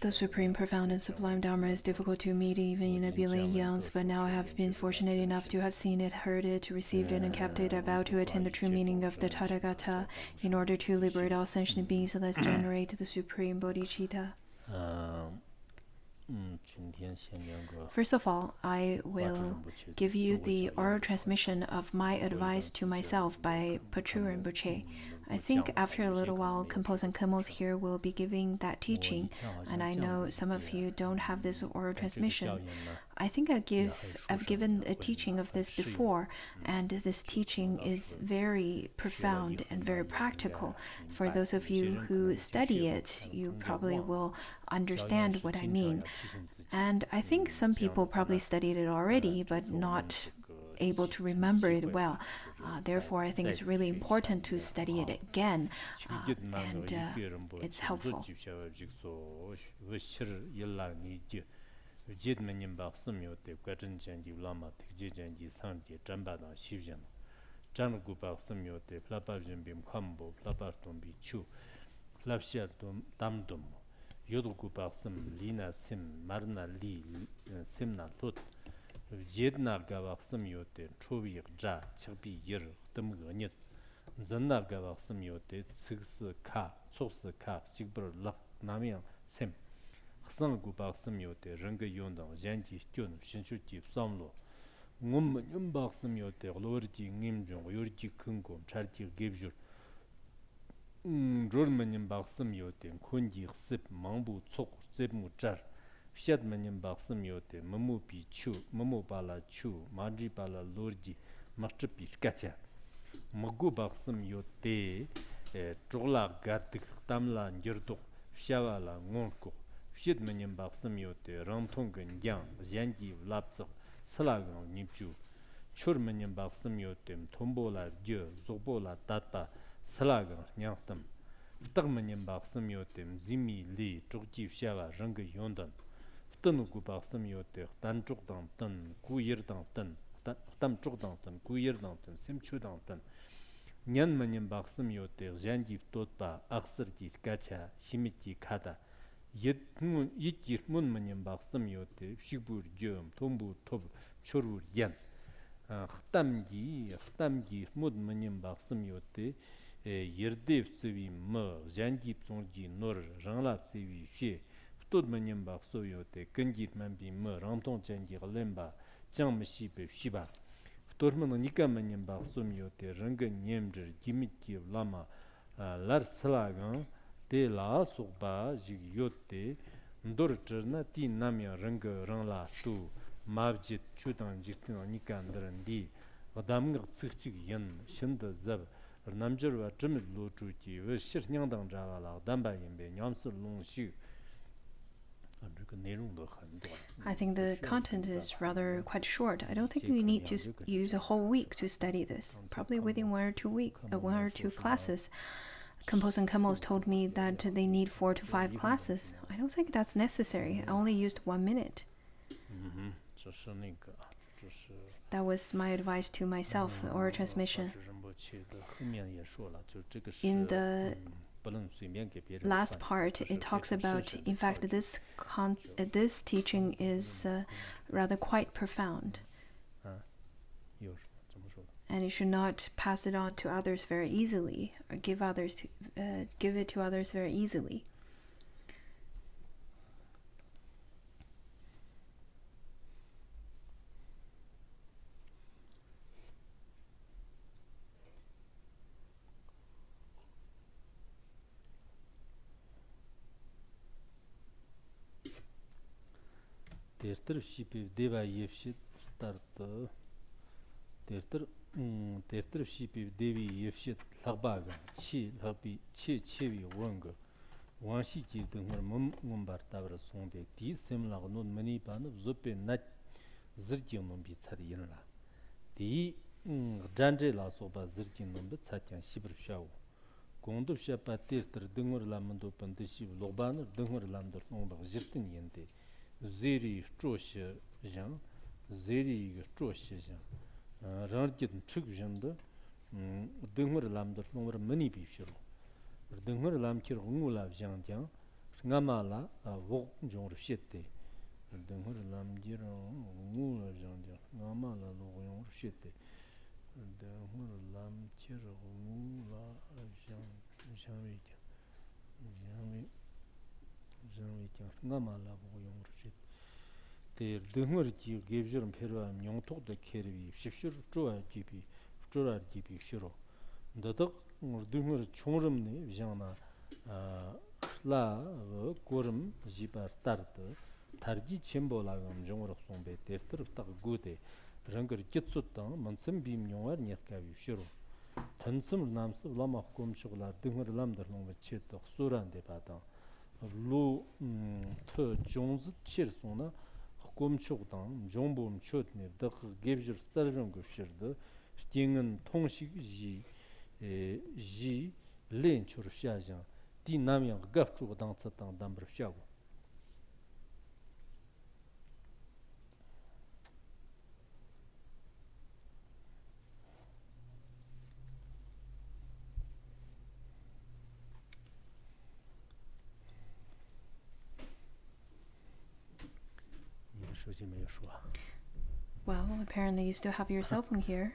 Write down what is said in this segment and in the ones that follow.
The supreme, profound, and sublime Dharma is difficult to meet even in a billion eons, but now I have been fortunate enough to have seen it, heard it, received it, and kept it. I vow to attain the true meaning of the Tathagata in order to liberate all sentient beings and thus generate the supreme bodhicitta. First of all, I will give you the oral transmission of my advice to myself by Patrul Rinpoche. I think after a little while, Compos and Kemos here will be giving that teaching, and I know some of you don't have this oral transmission. I think I've given a teaching of this before, and this teaching is very profound and very practical. For those of you who study it, you probably will understand what I mean. And I think some people probably studied it already, but not able to remember it well. Therefore, I think it's really important to study it again, and it's helpful. Jedna gavaxim yote, chovi ja, chakbi yir, demganit. Zanna gavaxim yote, tsigs ka, tsoks ka, chigbr lak, namiang sem. Xang gubaxim yote, ranga yondang, janji tyun, shinshuti samlo. Ngum nyumbaxim yote, lorji ngimjong, yorji kungom, charji gebjur. Jormanim baxim yote, kunji xip, mangbu tsok, zebmu jar. Fiat manim baxim yote, mamu pi chu, mamu bala chu, maji bala lorji, machipi kacha. Magu baxim yote, chogla gardik, tamla ngirdok, fiavala ngonko. Fiat manim baxim yote, rantongan yang, janji vlapsok, salagang nipju. Chur manim baxim yote, tombola gyo, zobola tatpa, salagang nyangtam. Tag manim baxim yote, zimi li, chogji fiava, ranga yondan. Tân gu baxim yote, tan chuk dang tan, gu yir dang tan, tam chuk dang tan, gu yir dang tan, sem chu dang tan. Nyan manim baxim yote, janji totpa, aksir ji gacha, shimit ji kada. Yit yir mun manim baxim yote, shigbur gyom, tombu tob, chorur yan. Khtam ji mud manim baxim yote, yirdev tsivi ma, janji psongji nor, ranglap tsivi fye. Tod manim baxo yote, kanjit mambi ma, rantong janji glemba, jang mashi be shiba. Torman nika manim baxo yote, ranga nyemjer, jimiti lama, lar salagan, te la sokba, jig yote, ndor cherna ti namya ranga rangla tu, mabjit chudan jiktin nika andarandi, adamgar tsikchig yan, shinda zab, namjarwa chimit lo chuti, shir nyangdang javala, damba yinbe, nyamsir long shig. I think the content is rather quite short. I don't think we need to use a whole week to study this. Probably within one or two classes. Compos and Kemos told me that they need 4 to 5 classes. I don't think that's necessary. I only used 1 minute. That was my advice to myself, or transmission. In the last part, it talks about, in fact, this teaching is rather quite profound. And you should not pass it on to others very easily, or give it to others very easily. Terter shipi deva yevshit start. Terter shipi devi yevshit lagbaga, chi lagbi, chevi wanga. Wanshi ji dungar mumbar tabra sonde, di sem lag non mani pan, zope nat, zirjing nombi tsad yinla. Di janje la soba zirjing nombi tsadyang shibir shawu. Gondo shapa tirtir dungur lamando pandishi loban dungur lamdor nomba zirtin yende. Zeri choshi jang, zeri choshi jang. Rangit chuk janda dungur lamdor nomba mani bishiro. Dungur lamkir ngula jang jang. Ngamala wok jong shete. Dungur lamjir ngula jang jang. Ngamala wok jong shete. Dungur lamkir ngula jang jang jang ngamala wok jong shete. The dungur ji gives perwa nyongtok de kervi shishur choa jibi chora jibi shiro. Dadak dungur chongrimni jangna la 고름 지바 따르드 타르지 쳔볼라감 종으로 송베 데르트르딱 고데 랑거 kitsutan mansım bimnyongar nyakkavi shiro tansım namsı ulama hukumçular dınır lamdırның çetok suran de badan lu tö jonzu çir sona hukumçudan jonbum çötne dık gebjir sarjın göşirdi stingin tongşik ji len çurşajan di namyang gaf chuga dang tsatang dambar shago. Well, apparently you still have your cell phone here.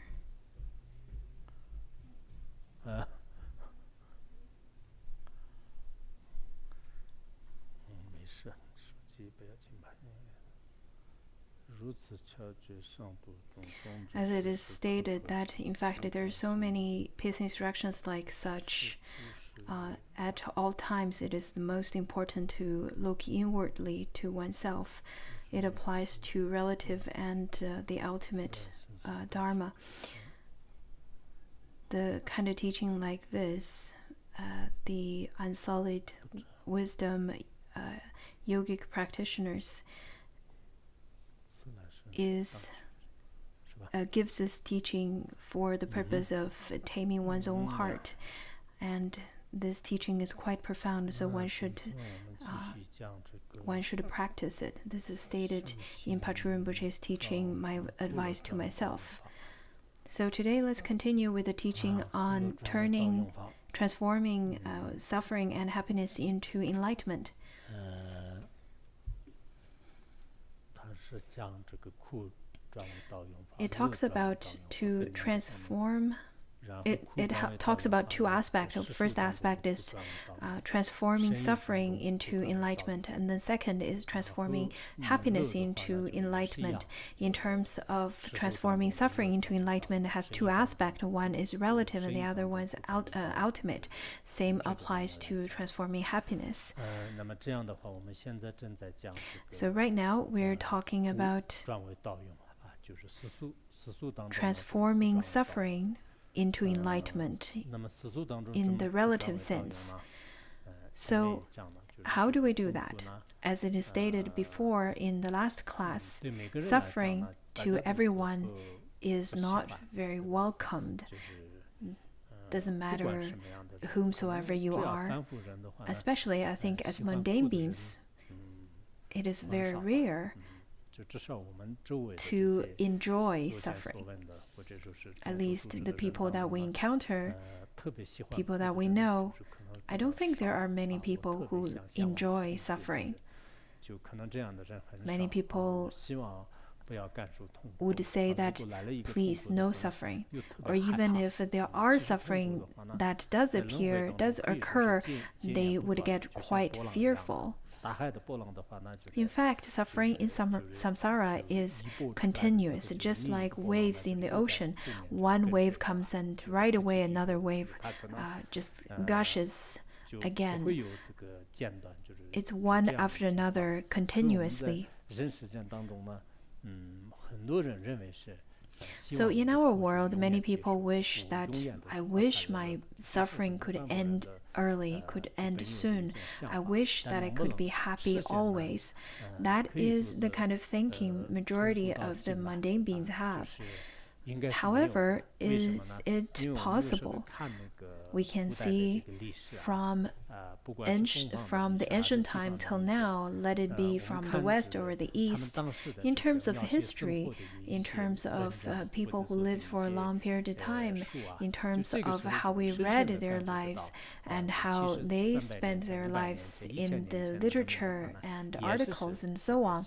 As it is stated that, in fact, there are so many peace instructions like such. At all times, it is the most important to look inwardly to oneself. It applies to relative and the ultimate Dharma. The kind of teaching like this, the unsullied wisdom yogic practitioners gives us teaching for the purpose of taming one's own heart, and this teaching is quite profound, so one should practice it. This is stated in Patrul Rinpoche's teaching, My Advice to Myself. So today let's continue with the teaching on transforming suffering and happiness into enlightenment. It talks about to transform. It talks about two aspects. The first aspect is transforming suffering into enlightenment, and the second is transforming happiness into enlightenment. In terms of transforming suffering into enlightenment, it has two aspects. One is relative, and the other one is ultimate. Same applies to transforming happiness. So right now we're talking about transforming suffering into enlightenment in the relative sense. So how do we do that? As it is stated before in the last class, suffering to everyone is not very welcomed. Doesn't matter whomsoever you are. Especially, I think, as mundane beings, it is very rare to enjoy suffering. At least the people that we encounter, people that we know, I don't think there are many people who enjoy suffering. Many people would say that, please, no suffering. Or even if there are suffering that does occur, they would get quite fearful. In fact, suffering in samsara is continuous, just like waves in the ocean. One wave comes and right away another wave just gushes again. It's one after another continuously. So in our world, many people wish that I wish my suffering could end early, could end soon. I wish that I could be happy always. That is the kind of thinking majority of the mundane beings have. However, is it possible? We can see from the ancient time till now, let it be from the West or the East, in terms of history, in terms of people who lived for a long period of time, in terms of how we read their lives and how they spent their lives in the literature and articles and so on,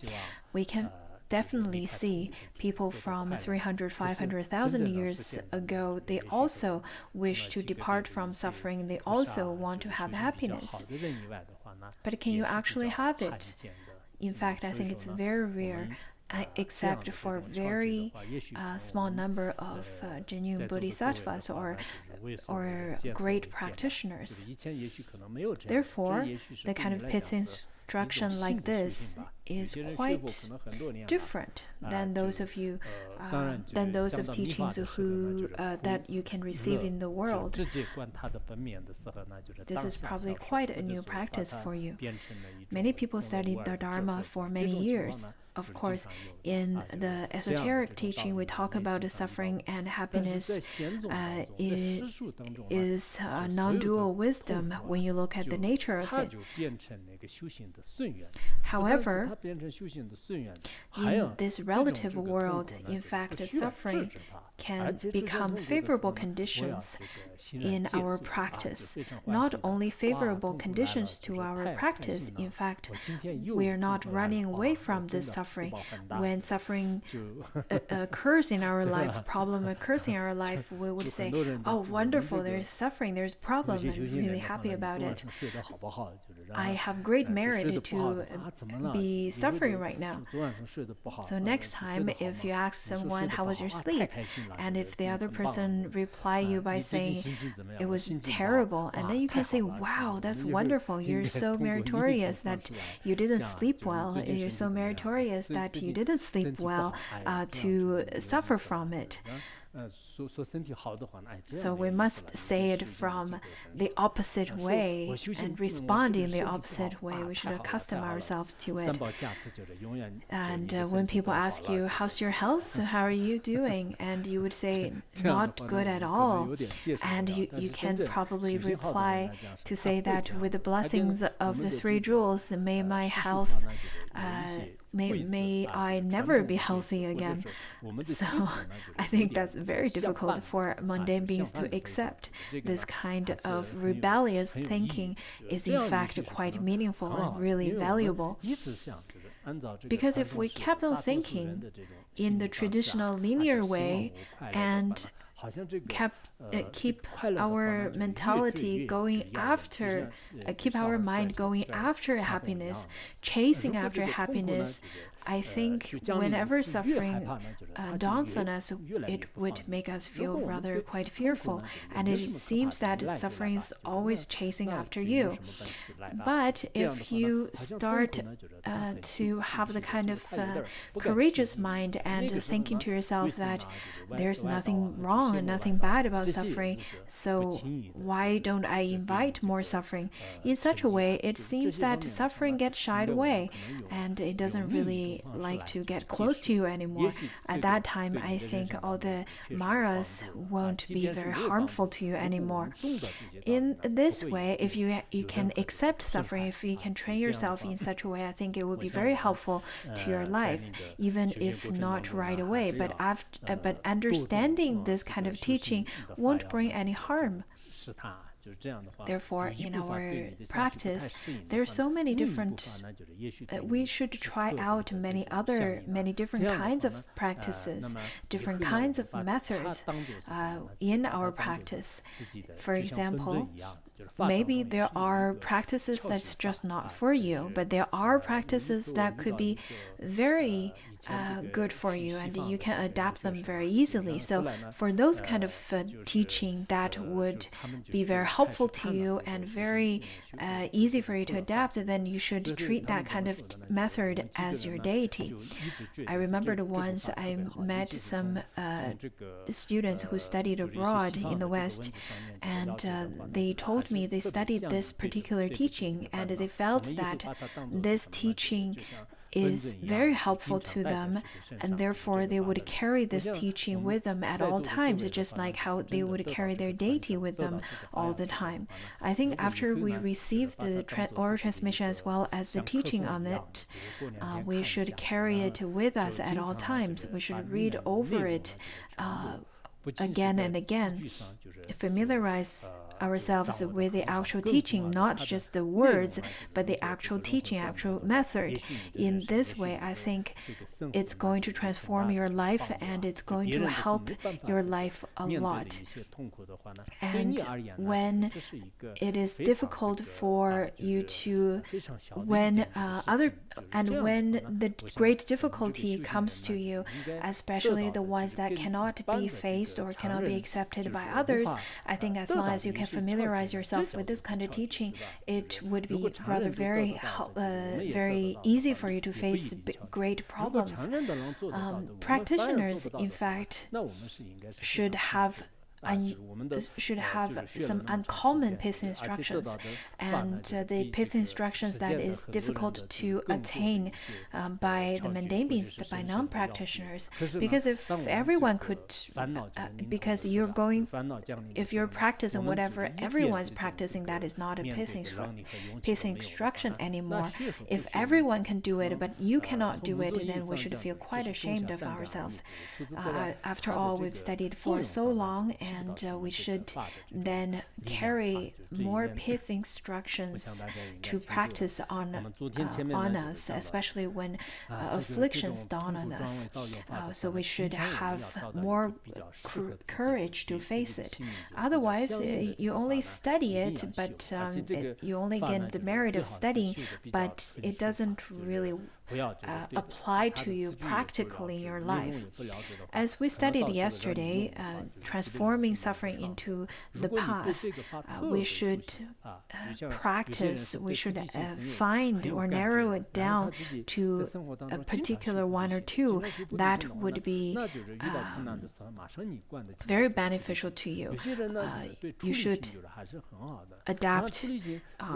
we can definitely see people from 300, 500,000 years ago, they also wish to depart from suffering. They also want to have happiness. But can you actually have it? In fact, I think it's very rare, except for very small number of genuine bodhisattvas or great practitioners. Therefore, the kind of pith instruction like this is quite different than those of teachings who that you can receive in the world. This is probably quite a new practice for you. Many people studied the Dharma for many years. Of course, in the esoteric teaching, we talk about the suffering and happiness is non-dual wisdom when you look at the nature of it. However, in this relative world, in fact, suffering can become favorable conditions in our practice. Not only favorable conditions to our practice, in fact, we are not running away from this suffering. When suffering occurs in our life, problem occurs in our life, we would say, oh, wonderful, there's suffering, there's problem, I'm really happy about it. I have great merit to be suffering right now. So next time, if you ask someone, how was your sleep? And if the other person reply you by saying, it was terrible, and then you can say, wow, that's wonderful. You're so meritorious that you didn't sleep well. You're so meritorious that you didn't sleep well to suffer from it. So we must say it from the opposite way and respond in the opposite way. We should accustom ourselves to it. And when people ask you, how's your health? How are you doing? And you would say, not good at all. And you can probably reply to say that with the blessings of the three jewels, may my health may I never be healthy again. So I think that's very difficult for mundane beings to accept. This kind of rebellious thinking is in fact quite meaningful and really valuable. Because if we kept on thinking in the traditional linear way and keep our mentality going after, keep our mind going after happiness, chasing after happiness, I think whenever suffering dawns on us, it would make us feel rather quite fearful. And it seems that suffering is always chasing after you. But if you start to have the kind of courageous mind and thinking to yourself that there's nothing wrong and nothing bad about suffering, so why don't I invite more suffering? In such a way, it seems that suffering gets shied away and it doesn't really like to get close to you anymore. At that time, I think all the maras won't be very harmful to you anymore. In this way, if you can accept suffering, if you can train yourself in such a way, I think it would be very helpful to your life, even if not right away. But understanding this kind of teaching won't bring any harm. Therefore, in our practice, there are so many different, we should try out many different kinds of practices, different kinds of methods in our practice. For example, maybe there are practices that's just not for you, but there are practices that could be very good for you and you can adapt them very easily. So for those kind of teaching that would be very helpful to you and very easy for you to adapt, then you should treat that kind of method as your deity. I remember once I met some students who studied abroad in the West, and they told told me they studied this particular teaching and they felt that this teaching is very helpful to them, and therefore they would carry this teaching with them at all times, just like how they would carry their deity with them all the time. I think after we receive the oral transmission as well as the teaching on it, we should carry it with us at all times. We should read over it again and again, familiarize ourselves with the actual teaching, not just the words, but the actual teaching, actual method. In this way, I think it's going to transform your life and it's going to help your life a lot. And when it is difficult for you to, when the great difficulty comes to you, especially the ones that cannot be faced or cannot be accepted by others, I think as long as you can familiarize yourself with this kind of teaching, it would be rather very easy for you to face great problems. Practitioners, in fact, should have some uncommon pith instructions, and the pith instructions that is difficult to attain by the mundane beings, by non-practitioners. Because if everyone could, because if you're practicing whatever everyone's practicing, that is not a pith instruction anymore. If everyone can do it, but you cannot do it, then we should feel quite ashamed of ourselves. After all, we've studied for so long, and we should then carry more pith instructions to practice on us, especially when afflictions dawn on us. So we should have more courage to face it. Otherwise, you only study it, but you only get the merit of studying, but it doesn't really apply to you practically in your life. As we studied yesterday, transforming suffering into the path, we should practice, we should find or narrow it down to a particular one or two that would be very beneficial to you. You should adapt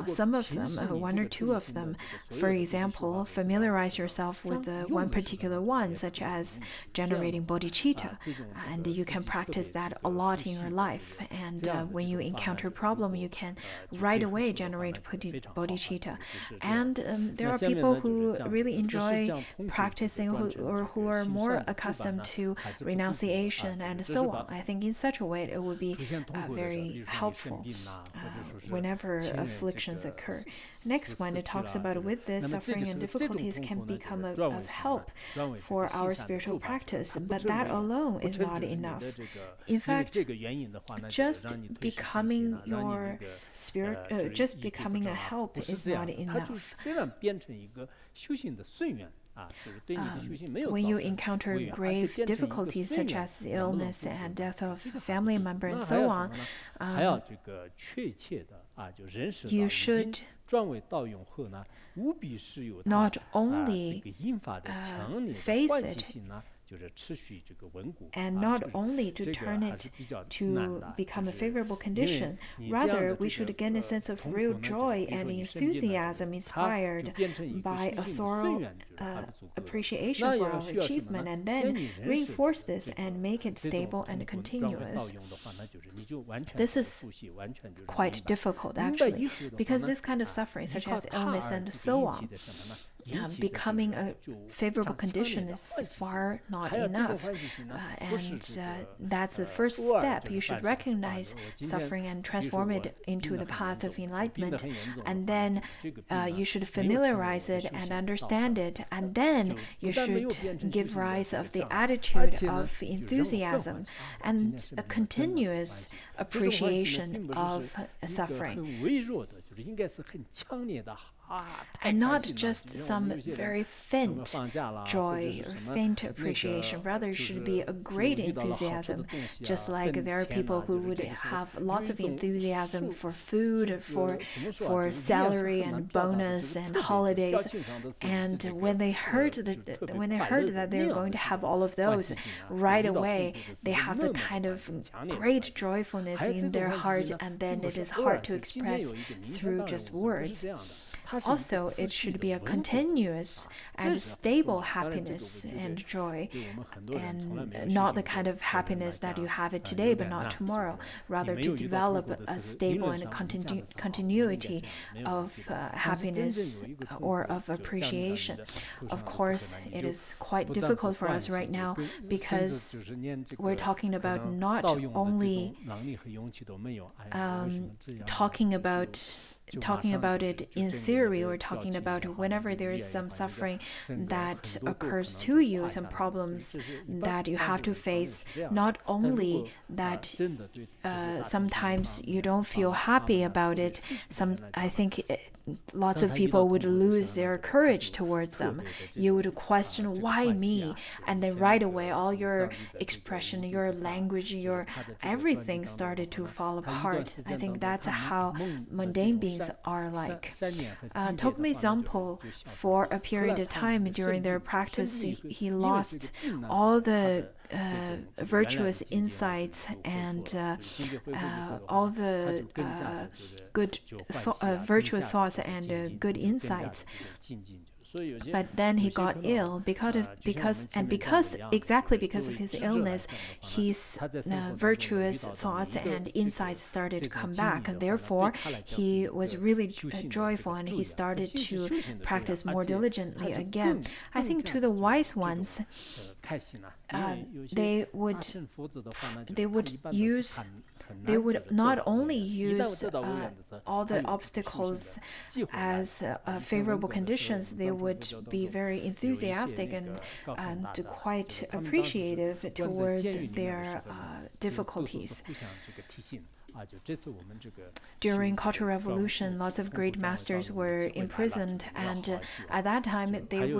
some of them, one or two of them. For example, familiarize yourself with one particular one, such as generating bodhicitta, and you can practice that a lot in your life. And when you encounter a problem, you can right away generate bodhicitta. And there are people who really enjoy practicing or who are more accustomed to renunciation and so on. I think in such a way it would be very helpful whenever afflictions occur. Next one, it talks about with this, suffering and difficulties can become of help for our spiritual practice, but that alone is not enough. In fact, just becoming a help is not enough. When you encounter grave difficulties such as illness and death of family member and so on, you should not only face it and not only to turn it to become a favorable condition. Rather, we should gain a sense of real joy and enthusiasm inspired by a thorough appreciation for our achievement, and then reinforce this and make it stable and continuous. This is quite difficult, actually, because this kind of suffering, such as illness and so on, becoming a favorable condition is far not enough. And that's the first step. You should recognize suffering and transform it into the path of enlightenment. And then you should familiarize it and understand it. And then you should give rise of the attitude of enthusiasm and a continuous appreciation of suffering. And not just some very faint joy or faint appreciation. Rather, it should be a great enthusiasm. Just like there are people who would have lots of enthusiasm for food, for salary and bonus and holidays. And when they heard that they're going to have all of those right away, they have the kind of great joyfulness in their heart, and then it is hard to express through just words. Also, it should be a continuous and stable happiness and joy, and not the kind of happiness that you have it today but not tomorrow. Rather, to develop a stable and continuity of happiness or of appreciation. Of course, it is quite difficult for us right now because we're talking about not only talking about it in theory, or talking about whenever there is some suffering that occurs to you, some problems that you have to face, not only that sometimes you don't feel happy about it, I think lots of people would lose their courage towards them. You would question, why me? And then right away, all your expression, your language, your everything started to fall apart. I think that's how mundane beings are like. Tokmei Zampo, for a period of time during their practice, he lost all the virtuous insights and all the virtuous thoughts and good insights. But then he got ill because of his illness, his virtuous thoughts and insights started to come back, and therefore he was really joyful, and he started to practice more diligently again. I think to the wise ones, they would not only use all the obstacles as favorable conditions, they would be very enthusiastic and quite appreciative towards their difficulties. During Cultural Revolution, lots of great masters were imprisoned, and at that time they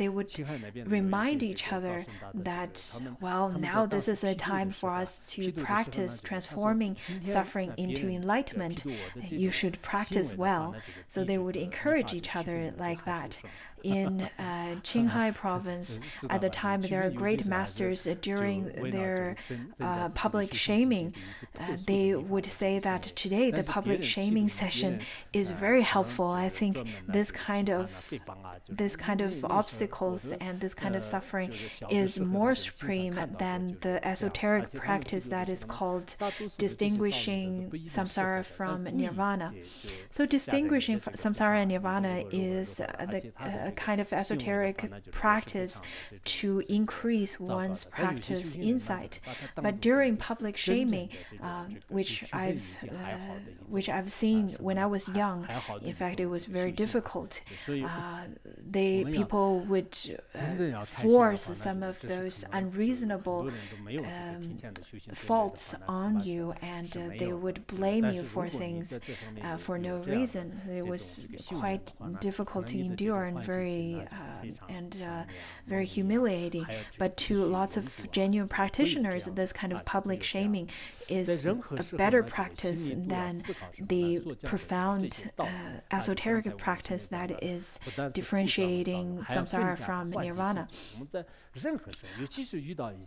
would remind each other that, well, now this is a time for us to practice transforming suffering into enlightenment. You should practice well. So they would encourage each other like that. In Qinghai province, at the time, there are great masters. During their public shaming, they would say that today the public shaming session is very helpful. I think this kind of obstacles and this kind of suffering is more supreme than the esoteric practice that is called distinguishing samsara from nirvana. So distinguishing samsara and nirvana is a kind of esoteric practice to increase one's practice insight. But during public shaming, which I've seen when I was young, in fact, it was very difficult. People would force some of those unreasonable faults on you, and they would blame you for things for no reason. It was quite difficult to endure and very humiliating. But to lots of genuine practitioners, this kind of public shaming is a better practice than the profound esoteric practice that is differentiating samsara from nirvana.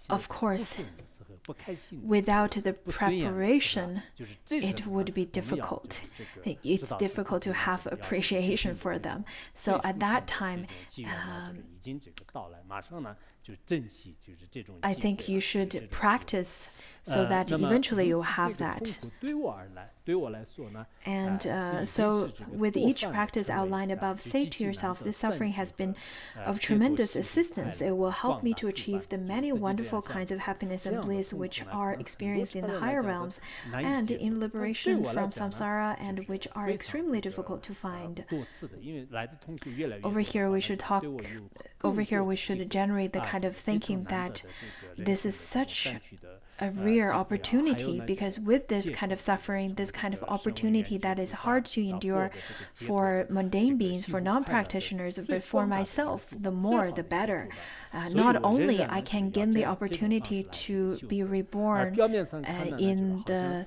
Of course, without the preparation, it would be difficult. It's difficult to have appreciation for them. So at that time, I think you should practice so that eventually you'll have that. And so with each practice outlined above, say to yourself, this suffering has been of tremendous assistance. It will help me to achieve the many wonderful kinds of happiness and bliss which are experienced in the higher realms and in liberation from samsara, and which are extremely difficult to find. Over here we should generate the kind of thinking that this is such a rare opportunity, because with this kind of suffering, this kind of opportunity that is hard to endure for mundane beings, for non-practitioners, but for myself, the more the better. Not only I can gain the opportunity to be reborn in the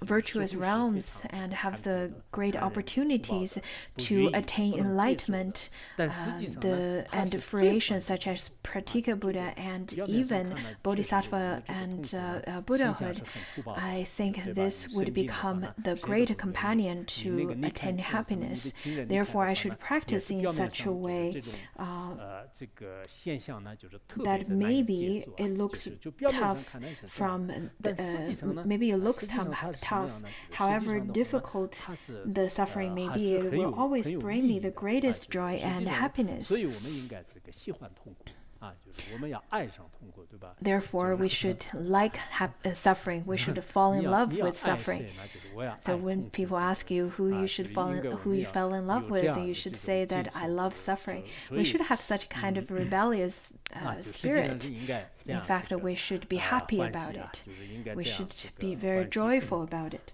virtuous realms and have the great opportunities to attain enlightenment and fruition, such as Pratika Buddha and even Bodhisattva and Buddhahood, I think this would become the great companion to attain happiness. Therefore, I should practice in such a way that maybe it looks tough maybe it looks tough, however difficult the suffering may be, it will always bring me the greatest joy and happiness. Therefore, we should like suffering. We should fall in love with suffering. So when people ask you who you fell in love with, you should say that I love suffering. We should have such kind of rebellious spirit. In fact, we should be happy about it. We should be very joyful about it.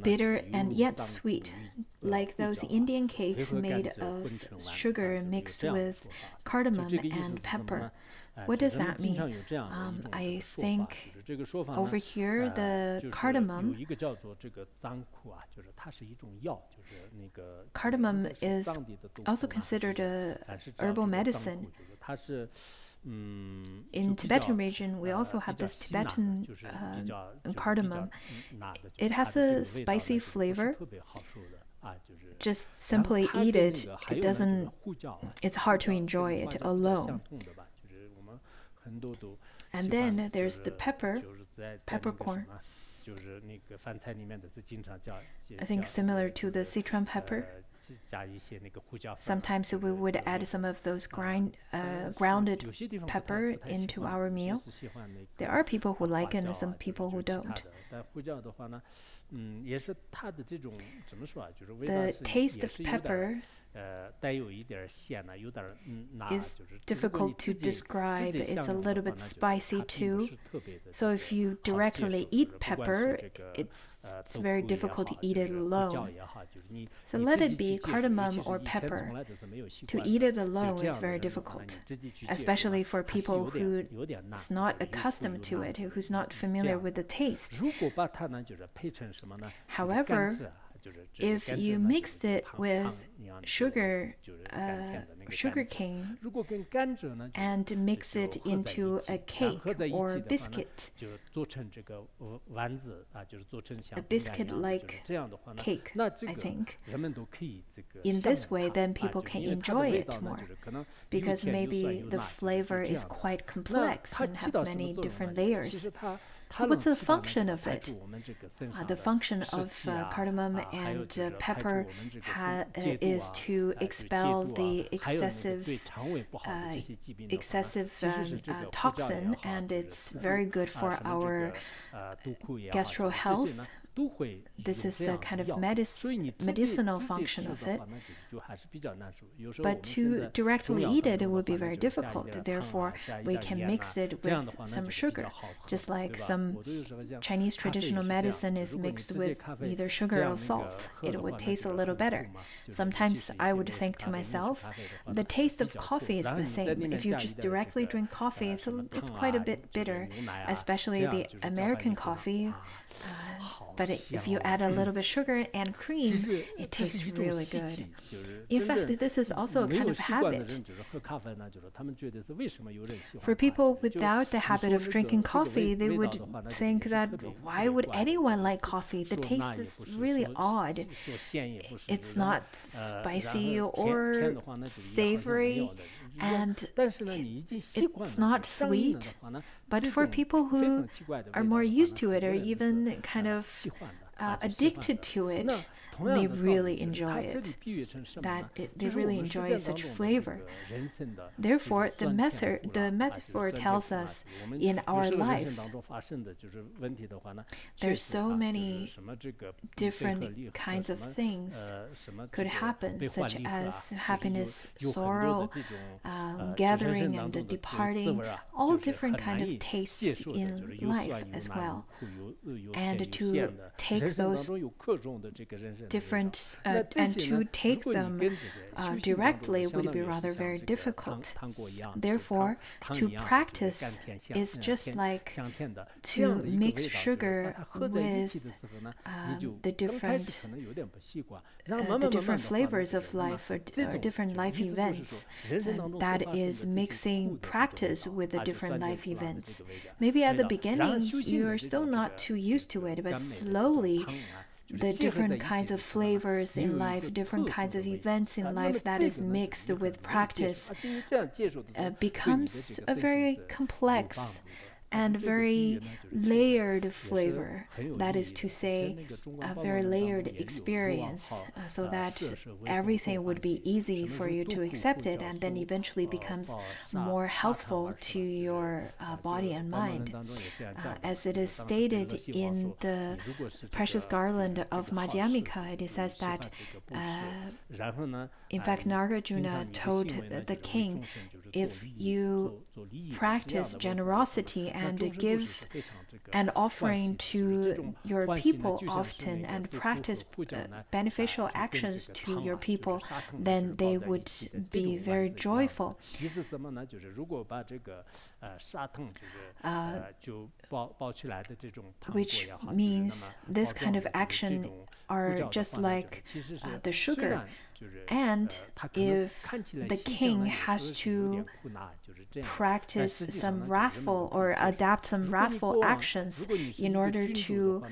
Bitter and yet sweet, like those Indian cakes made of sugar mixed with cardamom and pepper. What does that mean? I think over here the cardamom is also considered a herbal medicine. In Tibetan region, we also have this Tibetan cardamom. It has a spicy flavor. Just simply eat it. It's hard to enjoy it alone. And then there's the peppercorn. I think similar to the Sichuan pepper. Sometimes we would add some of those grounded pepper into our meal. There are people who like it and some people who don't. The taste of pepper is difficult to describe. It's a little bit spicy too. So if you directly eat pepper, it's very difficult to eat it alone. So let it be cardamom or pepper. To eat it alone is very difficult, especially for people who's not accustomed to it, who's not familiar with the taste. However, if you mixed it with sugar cane and mix it into a cake or biscuit, a biscuit-like cake, I think, in this way, then people can enjoy it more, because maybe the flavor is quite complex and have many different layers. So what's the function of it? The function of cardamom and pepper is to expel the excessive toxin, and it's very good for our gastro health. This is the kind of medicinal function of it. But to directly eat it, it would be very difficult. Therefore, we can mix it with some sugar, just like some Chinese traditional medicine is mixed with either sugar or salt. It would taste a little better. Sometimes I would think to myself, the taste of coffee is the same. If you just directly drink coffee, it's quite a bit bitter, especially the American coffee. But if you add a little bit sugar and cream, it tastes really good. In fact, this is also a kind of habit. For people without the habit of drinking coffee, they would think that why would anyone like coffee? The taste is really odd. It's not spicy or savory, and it's not sweet. But for people who are more used to it, or even kind of addicted to it, they really enjoy it. They really enjoy such flavor. Therefore, the metaphor tells us in our life, there's so many different kinds of things could happen, such as happiness, sorrow, gathering and departing, all different kinds of tastes in life as well. And to take those different and to take them directly would be rather very difficult. Therefore, to practice is just like to mix sugar with the different flavors of life or different life events. That is mixing practice with the different life events. Maybe at the beginning you are still not too used to it, but slowly the different kinds of flavors in life, different kinds of events in life that is mixed with practice becomes a very complex and very layered flavor. That is to say, a very layered experience, so that everything would be easy for you to accept it, and then eventually becomes more helpful to your body and mind. As it is stated in the Precious Garland of Madhyamika, it says that, in fact, Nagarjuna told the king, if you practice generosity and give an offering to your people often and practice beneficial actions to your people, then they would be very joyful. Which means this kind of action are just like the sugar. And if the king has to practice some wrathful or adapt some wrathful actions in order to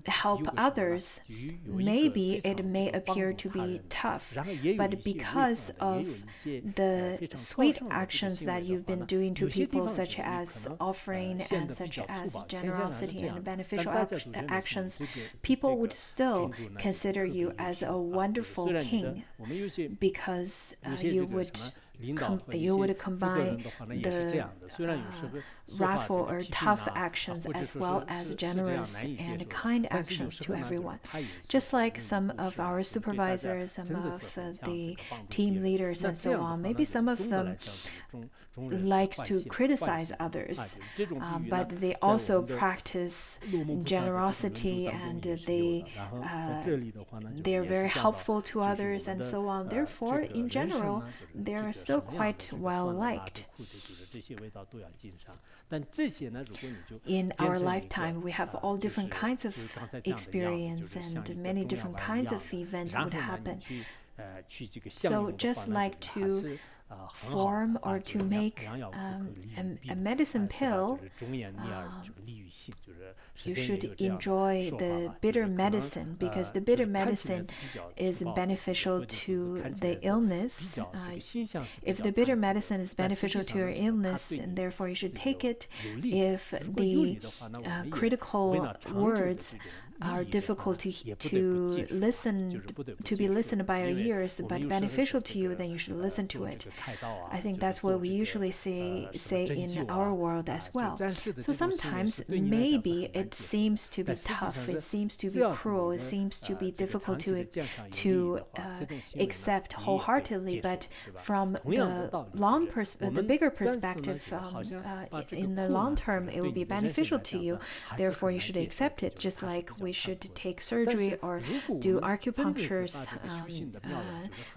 help others, maybe it may appear to be tough, but because of the sweet actions that you've been doing to people, such as offering and such as generosity and beneficial actions, people would still consider you as a wonderful king, because you would combine the wrathful or tough actions as well as generous and kind actions to everyone. Just like some of our supervisors, some of the team leaders and so on, maybe some of them likes to criticize others, but they also practice generosity and they're very helpful to others and so on. Therefore, in general, they're still quite well liked. In our lifetime, we have all different kinds of experience and many different kinds of events would happen. So just like to form or to make a medicine pill, you should enjoy the bitter medicine, because the bitter medicine is beneficial to the illness. If the bitter medicine is beneficial to your illness, and therefore you should take it. If the critical words are difficult to be listened by your ears, but beneficial to you, then you should listen to it. I think that's what we usually say in our world as well. So sometimes maybe it seems to be tough, it seems to be cruel, it seems to be difficult to accept wholeheartedly, but from the bigger perspective, in the long term, it will be beneficial to you. Therefore, you should accept it, just like we should take surgery or do acupunctures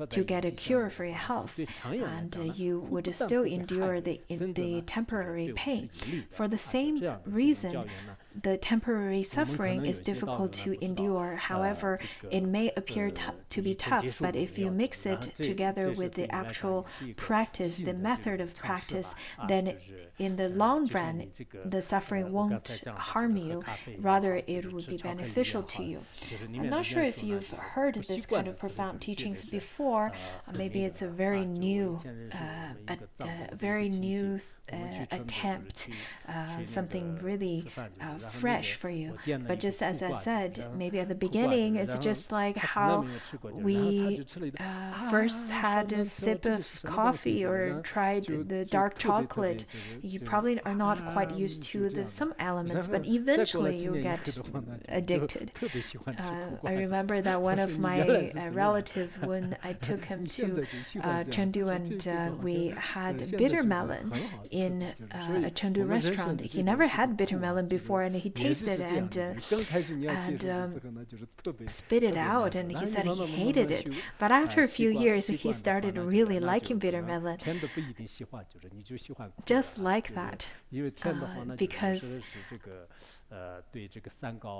to get a cure for your health, and you would still endure the temporary pain. For the same reason, the temporary suffering is difficult to endure. However, it may appear to be tough, but if you mix it together with the actual practice, the method of practice, then in the long run, the suffering won't harm you. Rather, it will be beneficial to you. I'm not sure if you've heard this kind of profound teachings before. Maybe it's a very new attempt, something really fresh for you. But just as I said, maybe at the beginning, it's just like how we first had a sip of coffee or tried the dark chocolate. You probably are not quite used to some elements, but eventually you get addicted. I remember that one of my relatives, when I took him to Chengdu and we had bitter melon in a Chengdu restaurant. He never had bitter melon before, and he tasted it and spit it out, and he said he hated it. But after a few years, he started really liking bitter melon. Just like that. Because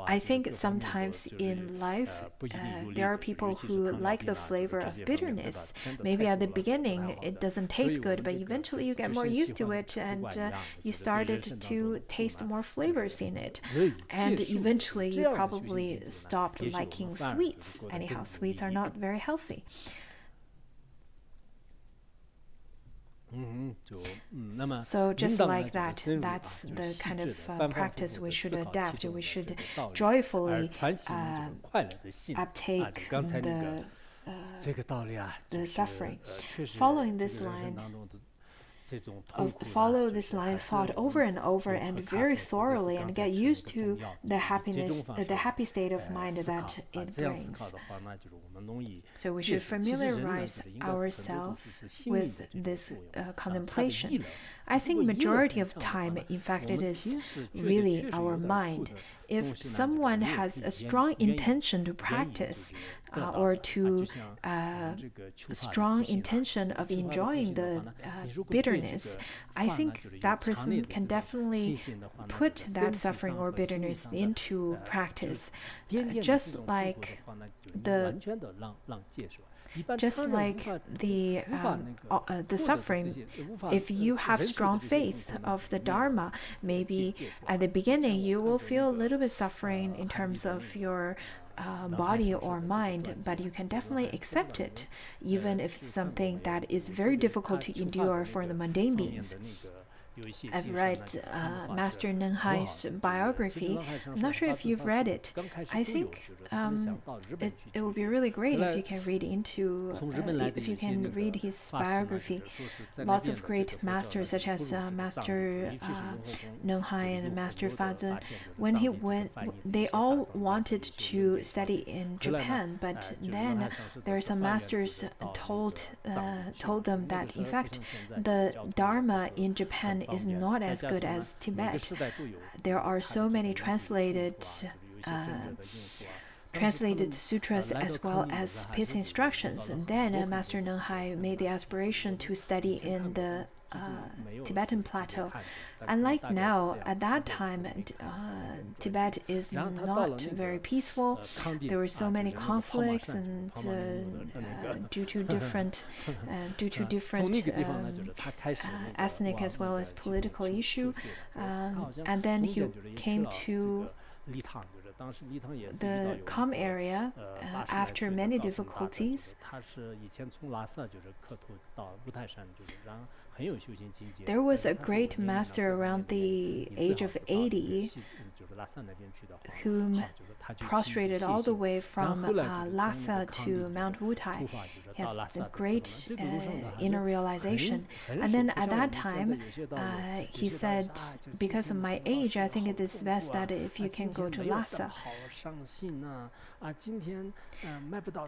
I think sometimes in life there are people who like the flavor of bitterness. Maybe at the beginning it doesn't taste good, but eventually you get more used to it and you started to taste more flavors in it. And eventually you probably stopped liking sweets. Anyhow, sweets are not very healthy. So just like that, that's the kind of practice we should adapt. We should joyfully uptake the suffering. Following this line, follow this line of thought over and over and very thoroughly, and get used to the happiness, the happy state of mind that it brings. So we should familiarize ourselves with this contemplation. I think majority of time, in fact, it is really our mind. If someone has a strong intention to practice or to strong intention of enjoying the bitterness, I think that person can definitely put that suffering or bitterness into practice. Just like the suffering, if you have strong faith of the Dharma, maybe at the beginning you will feel a little bit suffering in terms of your body or mind, but you can definitely accept it, even if it's something that is very difficult to endure for the mundane beings. I've read Master Nanghai's biography. I'm not sure if you've read it. I think it would be really great if you can read his biography. Lots of great masters, such as Master Nanghai and Master Fazun. When he went, they all wanted to study in Japan, but then there are some masters told them that in fact the Dharma in Japan is not as good as Tibet. There are so many translated sutras as well as pith instructions. And then Master Nanghai made the aspiration to study in the Tibetan plateau. Unlike now, at that time, Tibet is not very peaceful. There were so many conflicts, and due to different ethnic as well as political issue. And then he came to the Kham area after many difficulties. There was a great master around the age of 80 whom prostrated all the way from Lhasa to Mount Wutai. He has a great inner realization. And then at that time, he said, because of my age, I think it is best that if you can go to Lhasa.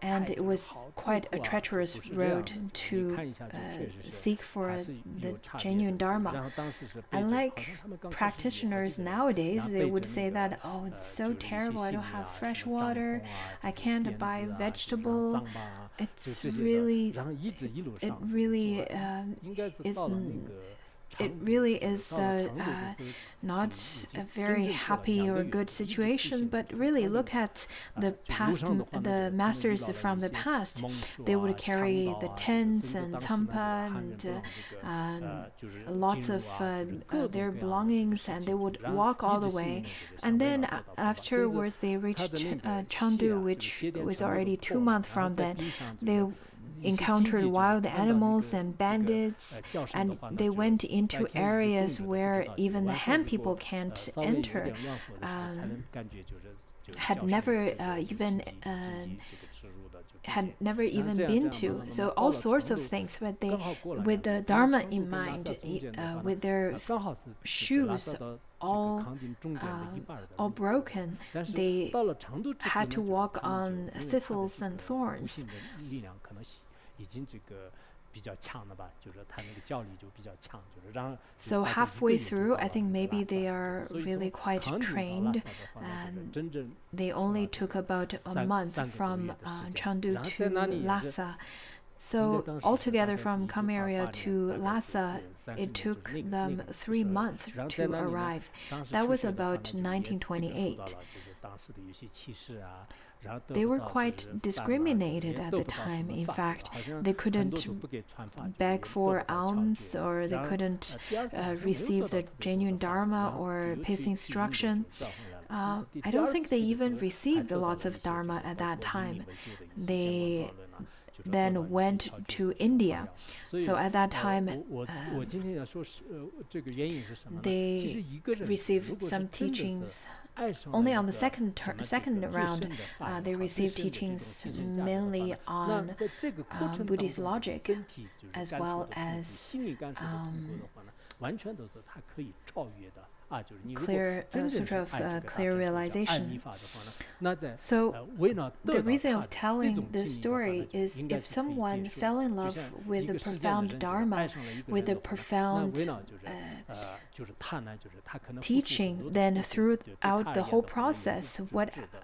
And it was quite a treacherous road to seek for the genuine Dharma. Unlike practitioners nowadays, they would say that, oh, it's so terrible, I don't have fresh water, I can't buy vegetable. It really is not a very happy or good situation, but really look at the past, the masters from the past. They would carry the tents and tsampa and lots of their belongings, and they would walk all the way. And then afterwards they reached Chengdu, which was already 2 months from then. encountered wild animals and bandits, and they went into areas where even the Han people can't enter, had never even been to. So all sorts of things, but they, with the Dharma in mind, with their shoes all broken, they had to walk on thistles and thorns. So halfway through, I think maybe they are really quite trained, and they only took about a month from Chengdu to Lhasa. So altogether from Kamaria to Lhasa, it took them 3 months to arrive. That was about 1928. They were quite discriminated at the time. In fact, they couldn't beg for alms, or they couldn't receive the genuine Dharma or pith instruction. I don't think they even received lots of Dharma at that time. They then went to India. So at that time, they received some teachings. Only on the second round, they received teachings mainly on Buddhist logic, as well as Sutra of clear realization. So the reason of telling this story is if someone fell in love with the profound Dharma, with the profound teaching, then throughout the whole process,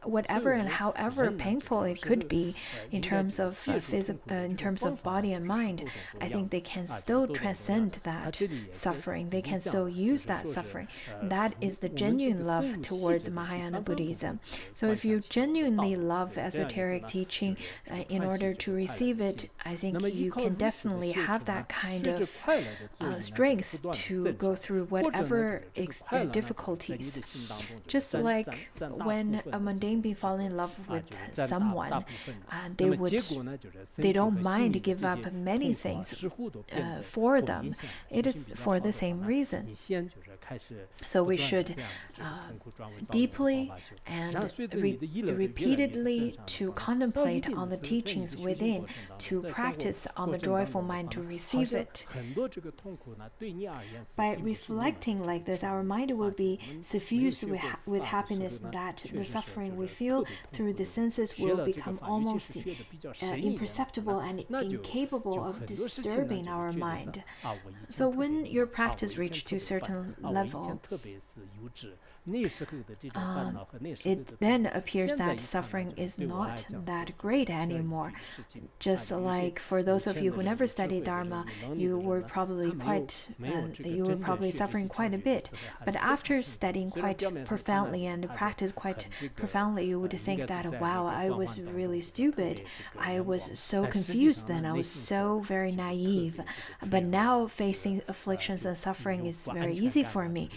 whatever and however painful it could be in terms of in terms of body and mind, I think they can still transcend that suffering. They can still use that suffering. That is the genuine love towards Mahayana Buddhism. So if you genuinely love esoteric teaching, in order to receive it, I think you can definitely have that kind of strength to go through whatever difficulties. Just like when a mundane being fall in love with someone, they don't mind to give up many things for them. It is for the same reason. So we should deeply and repeatedly to contemplate on the teachings within, to practice on the joyful mind to receive it. By reflecting like this, our mind will be suffused with happiness, that the suffering we feel through the senses will become almost imperceptible and incapable of disturbing our mind. So when your practice reaches to a certain level, it then appears that suffering is not that great anymore. Just like for those of you who never studied Dharma, you were probably suffering quite a bit. But after studying quite profoundly and practice quite profoundly, you would think that, wow, I was really stupid. I was so confused then. I was so very naive. But now facing afflictions and suffering is very easy for me.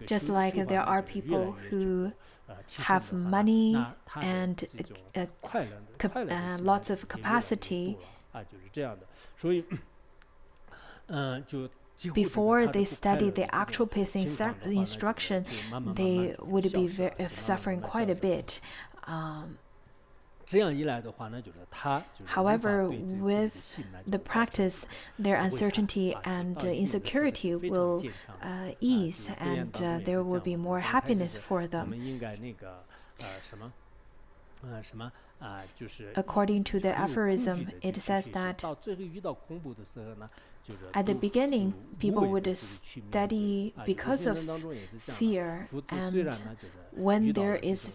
Just like there are people who have money and lots of capacity, before they study the actual pith instruction, they would be suffering quite a bit. However, with the practice, their uncertainty and insecurity will ease, and there will be more happiness for them. According to the aphorism, it says that at the beginning, people would study because of fear, and when there is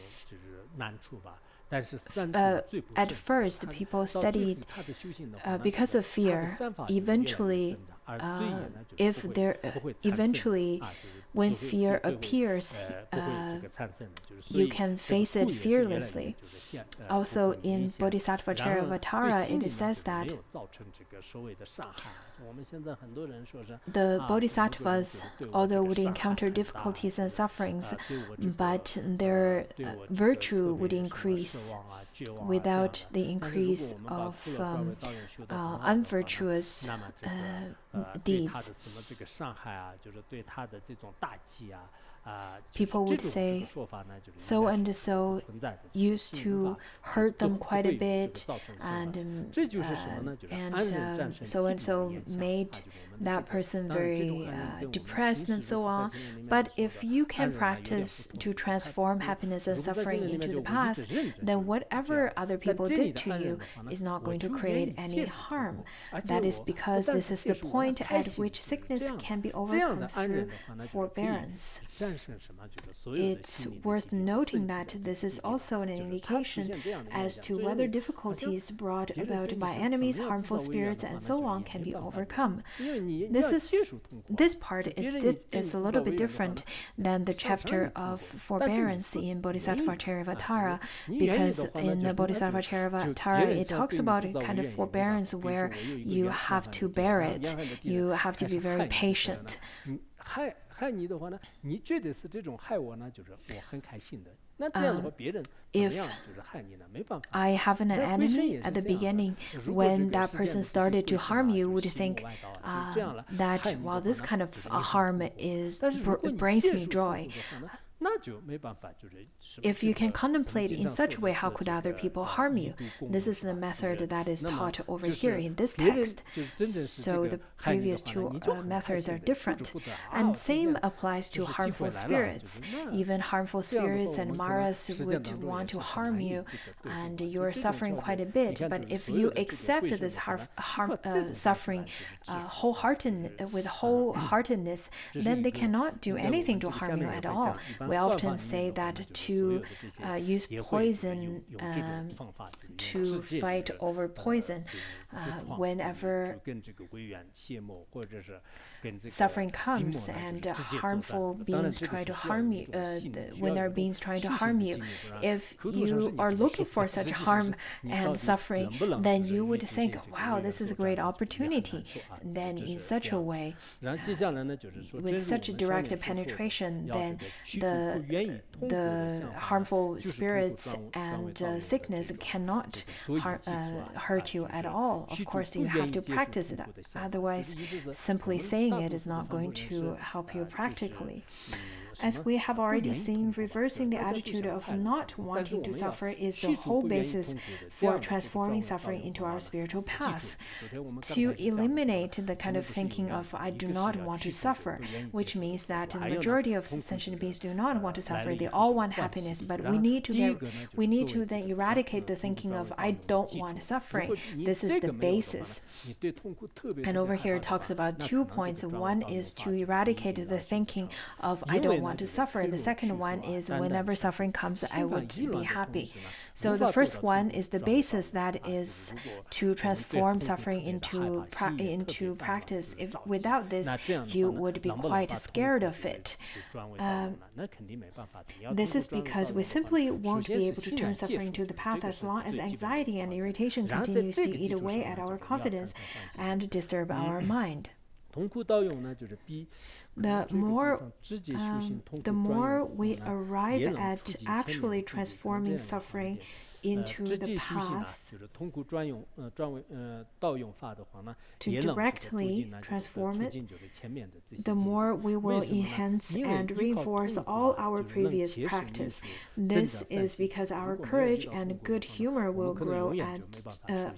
at first, people studied because of fear. Eventually, if there eventually when fear appears, you can face it fearlessly. Also in Bodhisattva Charivatara, it says that the bodhisattvas, although would encounter difficulties and sufferings, but their virtue would increase without the increase of unvirtuous deeds. People would say, so and so used to hurt them quite a bit, and so and so made that person very depressed and so on. But if you can practice to transform happiness and suffering into the past, then whatever other people did to you is not going to create any harm. That is because this is the point at which sickness can be overcome through forbearance. It's worth noting that this is also an indication as to whether difficulties brought about by enemies, harmful spirits, and so on can be overcome. This part is a little bit different than the chapter of forbearance in Bodhisattva Charivatara, because in the Bodhisattva Charivatara it talks about a kind of forbearance where you have to bear it, you have to be very patient. If I have an enemy at the beginning, when that person started to harm you, would think that, well, this kind of harm brings me joy. If you can contemplate in such a way, how could other people harm you? This is the method that is taught over here in this text. So the previous two methods are different. And same applies to harmful spirits. Even harmful spirits and maras would want to harm you, and you're suffering quite a bit. But if you accept this suffering with wholeheartedness, then they cannot do anything to harm you at all. We often say that to use poison to fight over poison whenever suffering comes and harmful beings try to harm you, when there are beings trying to harm you, if you are looking for such harm and suffering, then you would think, wow, this is a great opportunity. Then in such a way, with such a direct penetration, then the harmful spirits and sickness cannot hurt you at all. Of course, you have to practice it. Otherwise, simply saying it is not going to help you practically. As we have already seen, reversing the attitude of not wanting to suffer is the whole basis for transforming suffering into our spiritual path. To eliminate the kind of thinking of I do not want to suffer, which means that the majority of sentient beings do not want to suffer. They all want happiness, but we need to then eradicate the thinking of I don't want suffering. This is the basis. And over here it talks about 2 points. One is to eradicate the thinking of I don't want to suffer. The second one is whenever suffering comes, I would be happy. So the first one is the basis, that is to transform suffering into practice. If without this, you would be quite scared of it. This is because we simply won't be able to turn suffering to the path as long as anxiety and irritation continues to eat away at our confidence and disturb our mind. The more we arrive at actually transforming suffering into the path to directly transform it, the more we will enhance and reinforce all our previous practice. This is because our courage and good humor will grow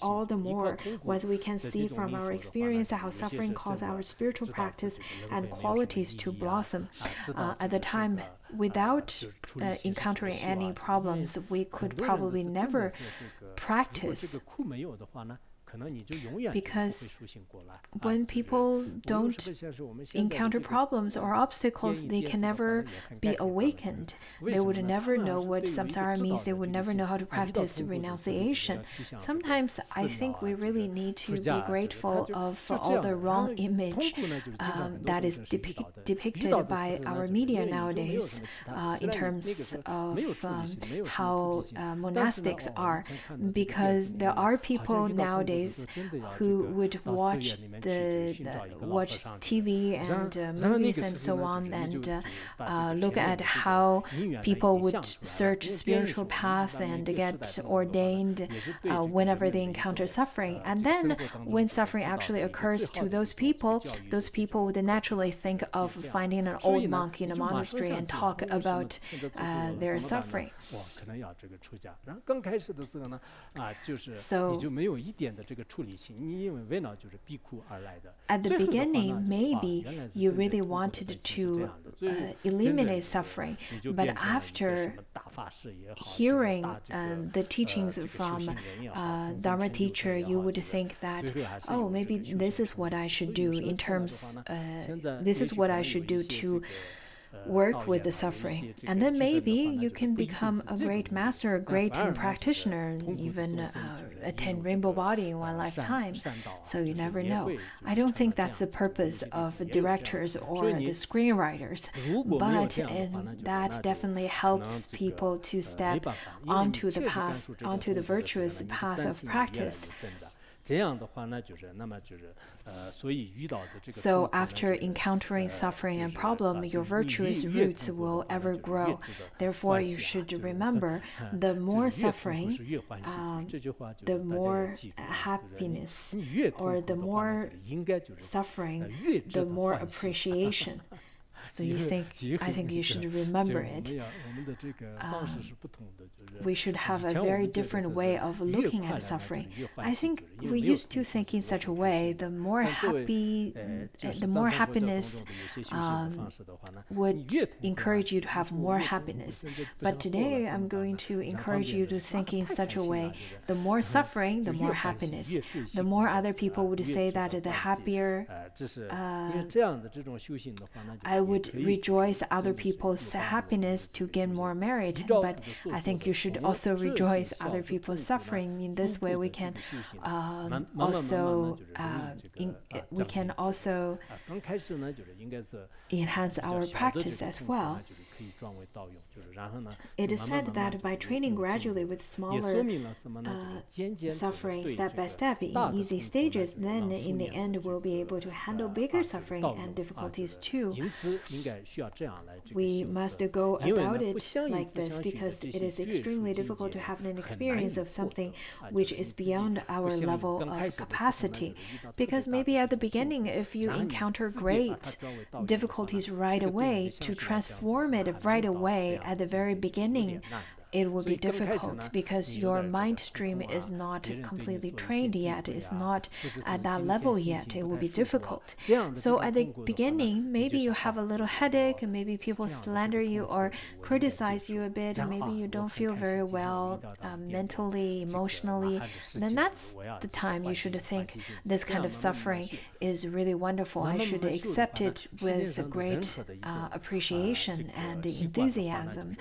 all the more once we can see from our experience how suffering causes our spiritual practice and qualities to blossom. At the time, without encountering any problems, we could probably never practice Because when people don't encounter problems or obstacles, they can never be awakened. They would never know what samsara means. They would never know how to practice renunciation. Sometimes I think we really need to be grateful of all the wrong image that is depicted by our media nowadays in terms of how monastics are, because there are people nowadays who would watch TV and movies and so on, and look at how people would search spiritual paths and get ordained whenever they encounter suffering. And then when suffering actually occurs to those people would naturally think of finding an old monk in a monastery and talk about their suffering. So at the beginning, maybe you really wanted to eliminate suffering, but after hearing the teachings from Dharma teacher, you would think that, oh, maybe this is what I should do in terms, this is what I should do to work with the suffering. And then maybe you can become a great master, a great practitioner, even attain rainbow body in one lifetime. So you never know. I don't think that's the purpose of directors or the screenwriters, but that definitely helps people to step onto the path, onto the virtuous path of practice. So after encountering suffering and problem, your virtuous roots will ever grow. Therefore, you should remember, the more suffering, the more happiness, or the more suffering, the more appreciation. So I think you should remember it. We should have a very different way of looking at suffering. I think we used to think in such a way, the more happiness would encourage you to have more happiness. But today, I'm going to encourage you to think in such a way, the more suffering, the more happiness. The more other people would say that, the happier I would rejoice other people's happiness to gain more merit, but I think you should also rejoice other people's suffering. In this way, we can also enhance our practice as well. It is said that by training gradually with smaller suffering step by step in easy stages, then in the end we'll be able to handle bigger suffering and difficulties too. We must go about it like this because it is extremely difficult to have an experience of something which is beyond our level of capacity. Because maybe at the beginning, if you encounter great difficulties right away, to transform it right away at the very beginning, it will be difficult because your mind stream is not completely trained yet, is not at that level yet. It will be difficult. So at the beginning, maybe you have a little headache, and maybe people slander you or criticize you a bit, and maybe you don't feel very well mentally, emotionally. Then that's the time you should think this kind of suffering is really wonderful. I should accept it with great appreciation and enthusiasm.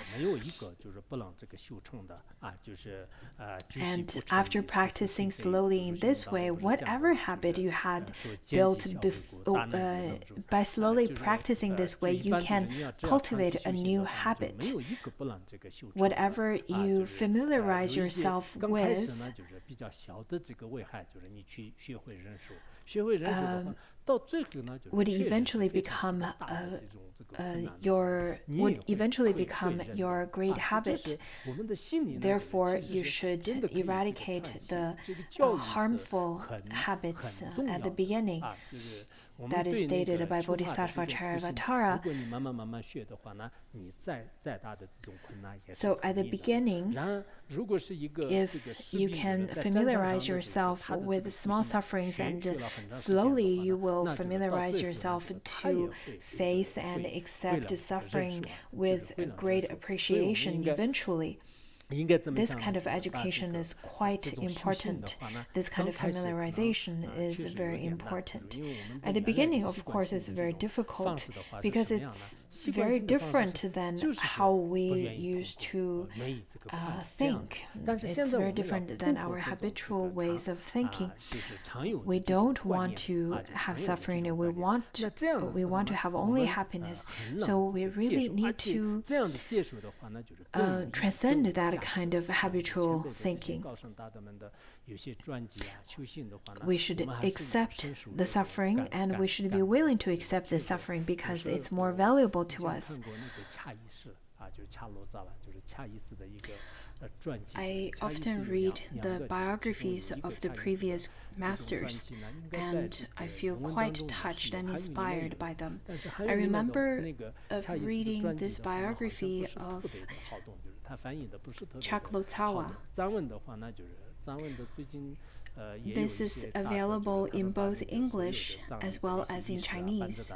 And after practicing slowly in this way, whatever habit you had built by slowly practicing this way, you can cultivate a new habit. Whatever you familiarize yourself with, would eventually become your great habit. Therefore, you should eradicate the harmful habits at the beginning. That is stated by Bodhisattva Charyavatara. So at the beginning, if you can familiarize yourself with small sufferings, and slowly you will familiarize yourself to face and accept suffering with great appreciation eventually. this kind of education is quite important. This kind of familiarization is very important. At the beginning, of course, it's very difficult because it's very different than how we used to think. It's very different than our habitual ways of thinking. We don't want to have suffering, we want to have only happiness. So we really need to transcend that kind of habitual thinking. We should accept the suffering, and we should be willing to accept the suffering because it's more valuable to us. I often read the biographies of the previous masters, and I feel quite touched and inspired by them. I remember of reading this biography of Chaklotsawa. This is available in both English as well as in Chinese.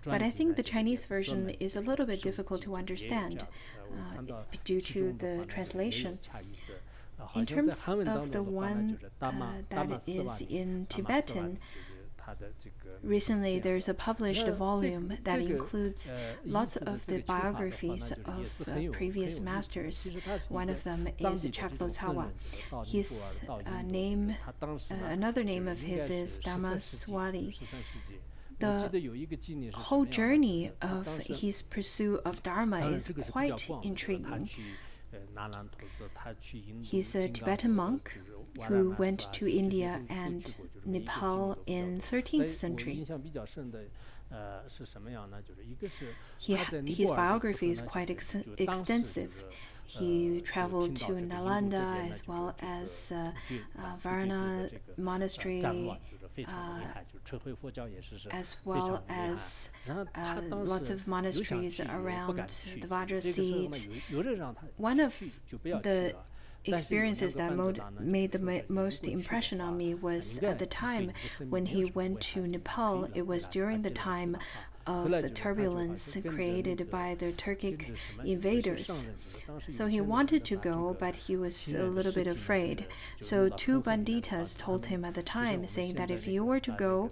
But I think the Chinese version is a little bit difficult to understand due to the translation. In terms of the one that is in Tibetan, recently there's a published volume that includes lots of the biographies of previous masters. One of them is Chaklotsawa. His name, another name of his is Dhammaswali. The whole journey of his pursuit of Dharma is quite intriguing. He's a Tibetan monk who went to India and Nepal in 13th century. His biography is quite extensive. He traveled to Nalanda as well as Varna Monastery, as well as lots of monasteries around the Vajra seat. One of the experiences that made the most impression on me was at the time when he went to Nepal. It was during the time of the turbulence created by the Turkic invaders. So he wanted to go, but he was a little bit afraid. So two banditas told him at the time, saying that if you were to go,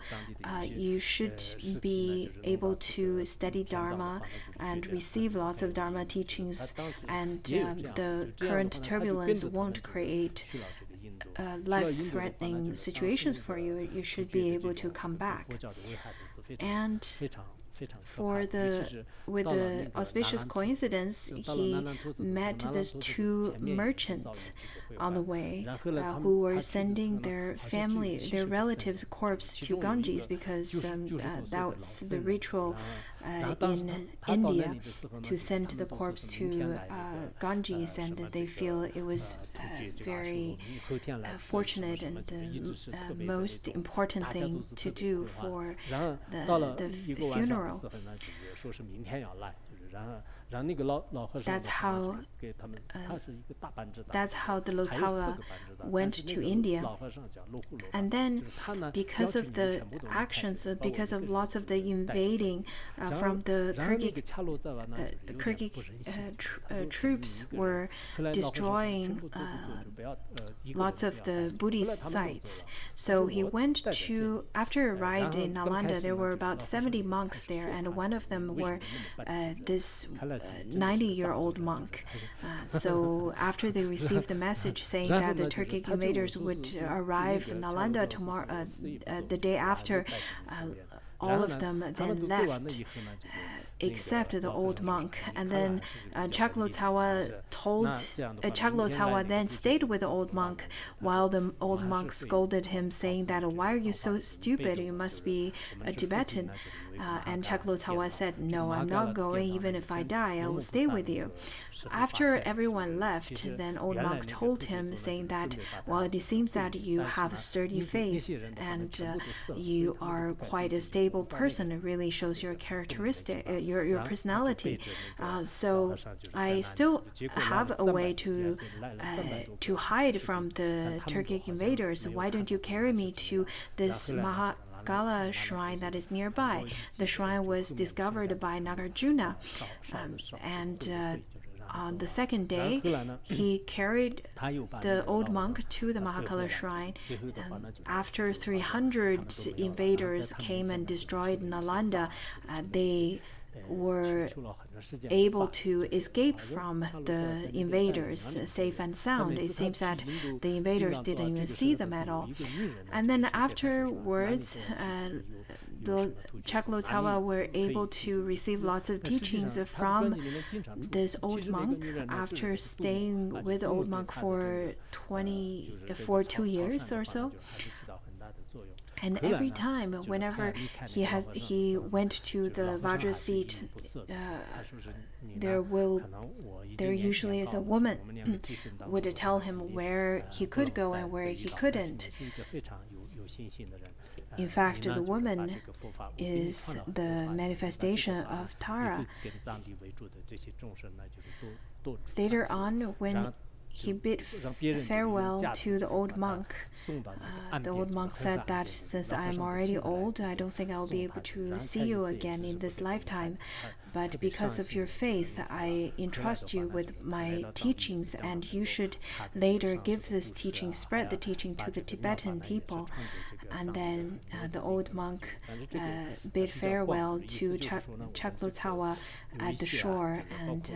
you should be able to study Dharma and receive lots of Dharma teachings, and the current turbulence won't create life-threatening situations for you. You should be able to come back. And with the auspicious coincidence, he met these two merchants on the way who were sending their relatives' corpse to Ganges, because that's the ritual in India to send the corpse to Ganges, and they feel it was very fortunate and the most important thing to do for the funeral. That's how the Lotsawa went to India. And then, because of the actions, because of lots of the invading from the Kyrgyz troops were destroying lots of the Buddhist sites. So he went to, after arrived in Nalanda, there were about 70 monks there, and one of them were this 90-year-old monk. So after they received the message saying that the Turkic invaders would arrive in Nalanda tomorrow, the day after, all of them then left, except the old monk. And then Chaklotsawa then stayed with the old monk, while the old monk scolded him, saying that, "Why are you so stupid? You must be a Tibetan." And Chaklotsawa said, "No, I'm not going. Even if I die, I will stay with you." After everyone left, then old monk told him, saying that, "Well, it seems that you have sturdy faith and you are quite a stable person. It really shows your characteristic, your personality. So I still have a way to hide from the Turkic invaders. Why don't you carry me to this Gala shrine that is nearby?" The shrine was discovered by Nagarjuna, and On the second day, he carried the old monk to the Mahakala shrine. After 300 invaders came and destroyed Nalanda, they were able to escape from the invaders safe and sound. It seems that the invaders didn't even see them at all. And then afterwards, the Chaklotawa were able to receive lots of teachings from this old monk after staying with the old monk for 2 years or so. And every time, whenever he went to the Vajra seat, there usually is a woman would tell him where he could go and where he couldn't. In fact, the woman is the manifestation of Tara. Later on, when he bid farewell to the old monk, the old monk said that since I am already old, I don't think I will be able to see you again in this lifetime. But because of your faith, I entrust you with my teachings, and you should later give this teaching, spread the teaching to the Tibetan people. And then the old monk bid farewell to Chaklotawa at the shore, and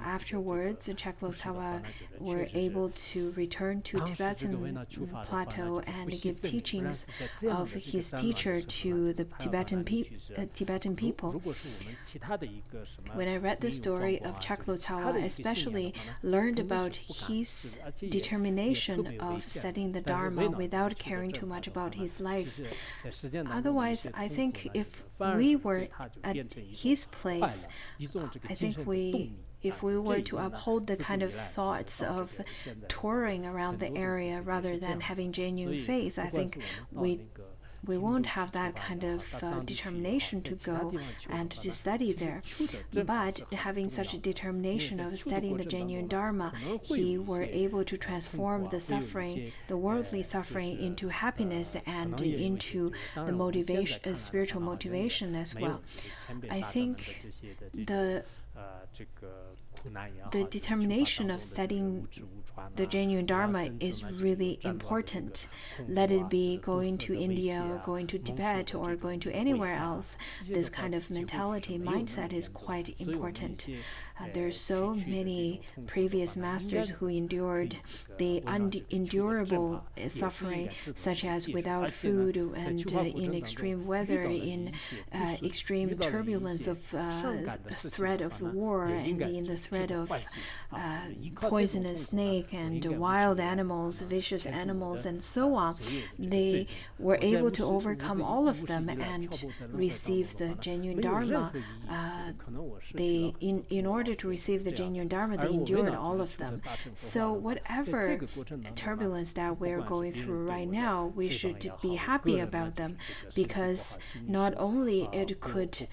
afterwards Chaklotawa were able to return to Tibetan plateau and give teachings of his teacher to the Tibetan people. When I read the story of Chaklotawa, I especially learned about his determination of studying the Dharma without caring too much about his life. Otherwise, I think if we were at his place, I think if we were to uphold the kind of thoughts of touring around the area rather than having genuine faith, I think we won't have that kind of determination to go and to study there. But having such a determination of studying the genuine Dharma, he were able to transform the suffering, the worldly suffering, into happiness and into the spiritual motivation as well. I think the determination of studying the genuine Dharma is really important. Let it be going to India or going to Tibet or going to anywhere else, this kind of mentality, mindset is quite important. There are so many previous masters who endured the unendurable suffering, such as without food and in extreme weather, in extreme turbulence of threat of the war, and in the threat of poisonous snake and wild animals, vicious animals, and so on. They were able to overcome all of them and receive the genuine Dharma. In order to receive the genuine Dharma, they endured all of them. So whatever turbulence that we're going through right now, we should be happy about them, because not only it could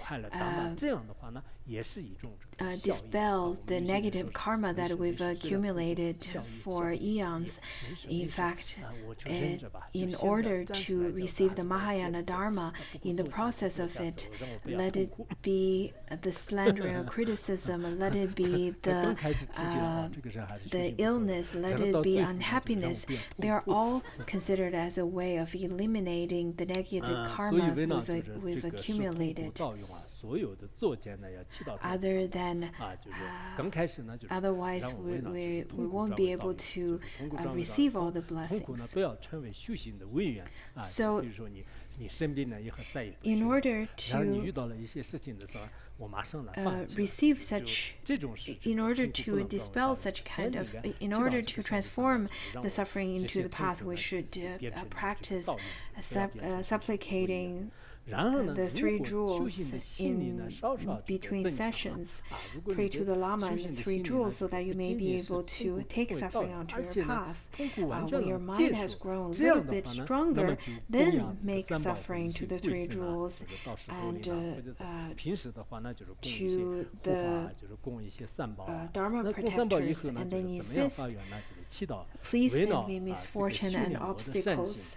dispel the negative karma that we've accumulated for eons. In fact, in order to receive the Mahayana Dharma, in the process of it, let it be the slandering or criticism, let it be the illness, let it be unhappiness, they are all considered as a way of eliminating the negative karma we've accumulated. Otherwise, we won't be able to receive all the blessings. So, in order to receive such, in order to dispel such kind of, in order to transform the suffering into the path, we should practice supplicating the three jewels in between sessions. Pray to the Lama and the three jewels so that you may be able to take suffering onto your path. When your mind has grown a little bit stronger, then make suffering to the three jewels and to the Dharma protectors, and then insist, please send me misfortune and obstacles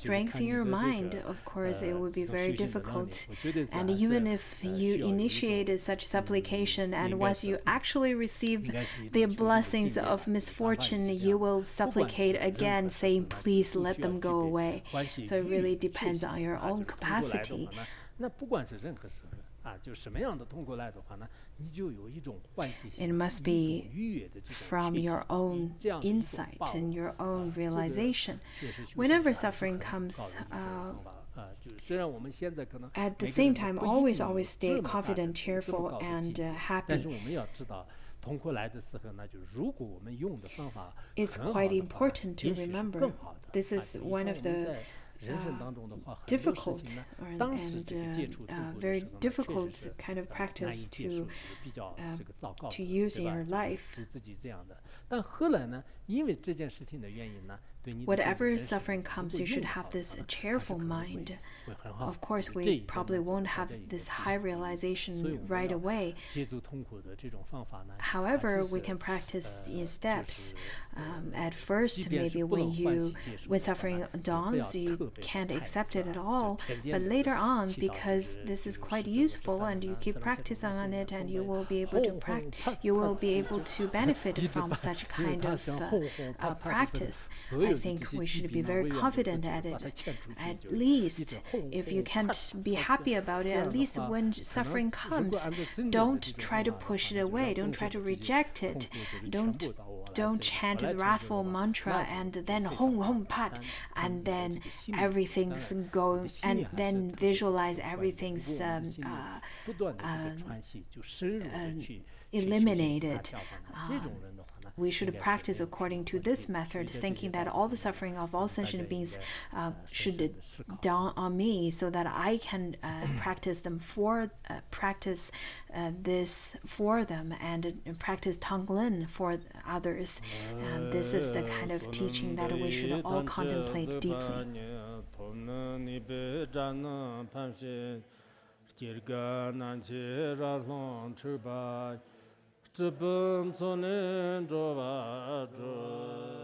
strengthen your mind, of course, it would be very difficult. And even if you initiated such supplication, and once you actually receive the blessings of misfortune, you will supplicate again, saying, please let them go away. So it really depends on your own capacity. It must be from your own insight and your own realization. Whenever suffering comes, at the same time, always stay confident, cheerful, and happy. It's quite important to remember. This is one of the difficult and very difficult kind of practice to use in your life. Whatever suffering comes, you should have this cheerful mind. Of course, we probably won't have this high realization right away. However, we can practice in steps. At first, maybe when suffering dawns, you can't accept it at all. But later on, because this is quite useful, and you keep practicing on it, and you will be able to benefit from such kind of practice. I think we should be very confident at it. At least, if you can't be happy about it, at least when suffering comes, don't try to push it away. Don't try to reject it. Don't chant the wrathful mantra and then hong hong pat, and then everything's going, and then visualize everything's eliminated. We should practice according to this method, thinking that all the suffering of all sentient beings should dawn on me, so that I can practice this for them, and practice Tonglen for others. And this is the kind of teaching that we should all contemplate deeply. Zhibum tsunin zhuwa zhu